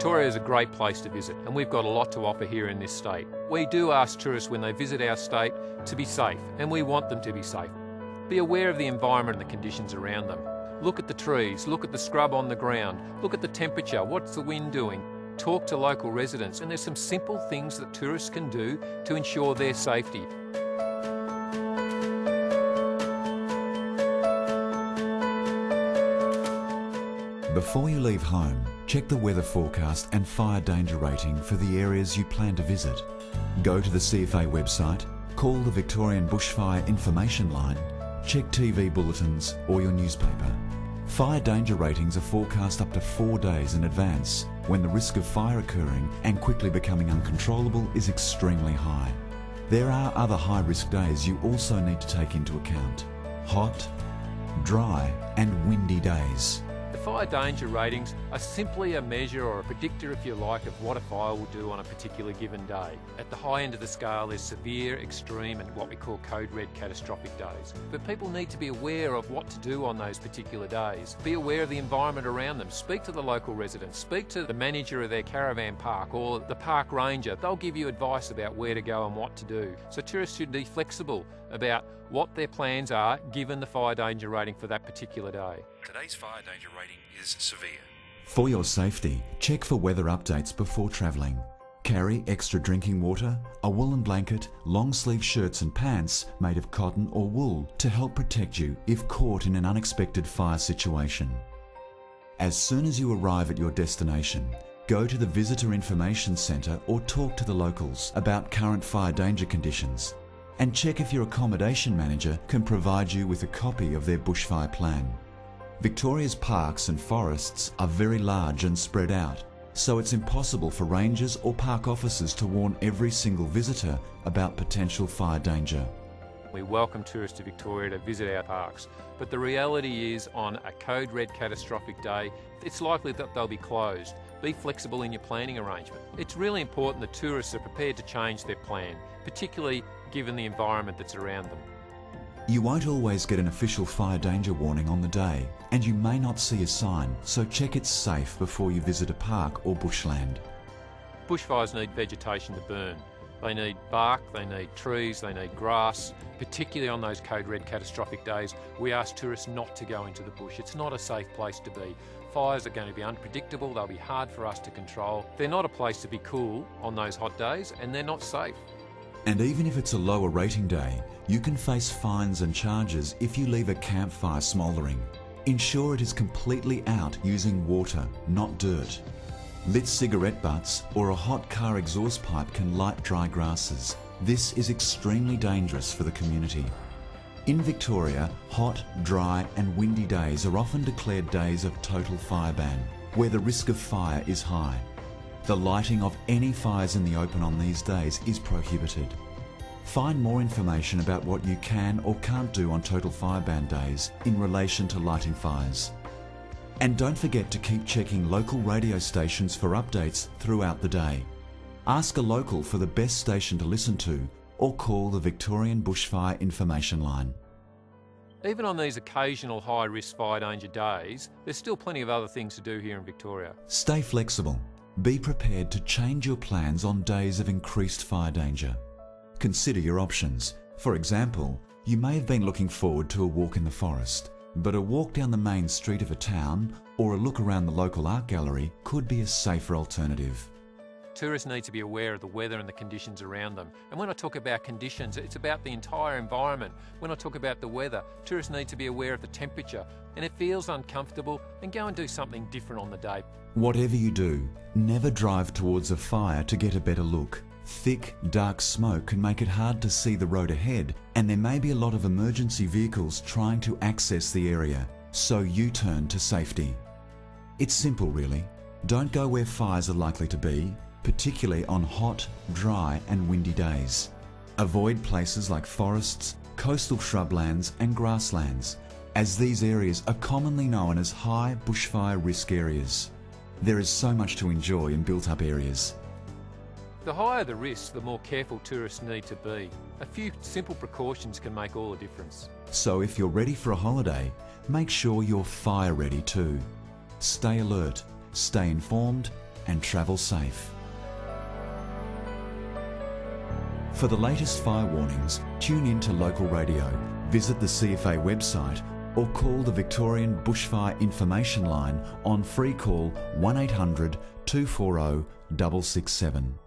Victoria is a great place to visit, and we've got a lot to offer here in this state. We do ask tourists when they visit our state to be safe, and we want them to be safe. Be aware of the environment and the conditions around them. Look at the trees, look at the scrub on the ground, look at the temperature, what's the wind doing? Talk to local residents, and there's some simple things that tourists can do to ensure their safety. Before you leave home, check the weather forecast and fire danger rating for the areas you plan to visit. Go to the CFA website, call the Victorian Bushfire Information Line, check TV bulletins or your newspaper. Fire danger ratings are forecast up to 4 days in advance when the risk of fire occurring and quickly becoming uncontrollable is extremely high. There are other high-risk days you also need to take into account: hot, dry and windy days. The fire danger ratings are simply a measure or a predictor, if you like, of what a fire will do on a particular given day. At the high end of the scale, there's severe, extreme and what we call code red catastrophic days. But people need to be aware of what to do on those particular days. Be aware of the environment around them. Speak to the local residents. Speak to the manager of their caravan park or the park ranger. They'll give you advice about where to go and what to do. So tourists should be flexible about what their plans are given the fire danger rating for that particular day. Today's fire danger rating is severe. For your safety, check for weather updates before travelling. Carry extra drinking water, a woolen blanket, long-sleeve shirts and pants made of cotton or wool to help protect you if caught in an unexpected fire situation. As soon as you arrive at your destination, go to the Visitor Information Centre or talk to the locals about current fire danger conditions, and check if your accommodation manager can provide you with a copy of their bushfire plan. Victoria's parks and forests are very large and spread out, so it's impossible for rangers or park officers to warn every single visitor about potential fire danger. We welcome tourists to Victoria to visit our parks, but the reality is on a code red catastrophic day, it's likely that they'll be closed. Be flexible in your planning arrangement. It's really important that tourists are prepared to change their plan, particularly given the environment that's around them. You won't always get an official fire danger warning on the day, and you may not see a sign, so check it's safe before you visit a park or bushland. Bushfires need vegetation to burn. They need bark, they need trees, they need grass. Particularly on those code red catastrophic days, we ask tourists not to go into the bush. It's not a safe place to be. Fires are going to be unpredictable, they'll be hard for us to control. They're not a place to be cool on those hot days, and they're not safe. And even if it's a lower rating day, you can face fines and charges if you leave a campfire smouldering. Ensure it is completely out using water, not dirt. Lit cigarette butts or a hot car exhaust pipe can light dry grasses. This is extremely dangerous for the community. In Victoria, hot, dry and windy days are often declared days of total fire ban, where the risk of fire is high. The lighting of any fires in the open on these days is prohibited. Find more information about what you can or can't do on total fire ban days in relation to lighting fires. And don't forget to keep checking local radio stations for updates throughout the day. Ask a local for the best station to listen to or call the Victorian Bushfire Information Line. Even on these occasional high-risk fire danger days, there's still plenty of other things to do here in Victoria. Stay flexible. Be prepared to change your plans on days of increased fire danger. Consider your options. For example, you may have been looking forward to a walk in the forest, but a walk down the main street of a town or a look around the local art gallery could be a safer alternative. Tourists need to be aware of the weather and the conditions around them. And when I talk about conditions, it's about the entire environment. When I talk about the weather, tourists need to be aware of the temperature. And if it feels uncomfortable, then go and do something different on the day. Whatever you do, never drive towards a fire to get a better look. Thick, dark smoke can make it hard to see the road ahead, and there may be a lot of emergency vehicles trying to access the area, so U-turn to safety. It's simple really. Don't go where fires are likely to be, particularly on hot, dry and windy days. Avoid places like forests, coastal shrublands and grasslands, as these areas are commonly known as high bushfire risk areas. There is so much to enjoy in built-up areas. The higher the risk, the more careful tourists need to be. A few simple precautions can make all the difference. So if you're ready for a holiday, make sure you're fire ready too. Stay alert, stay informed and travel safe. For the latest fire warnings, tune in to local radio, visit the CFA website or call the Victorian Bushfire Information Line on free call 1800 240 667.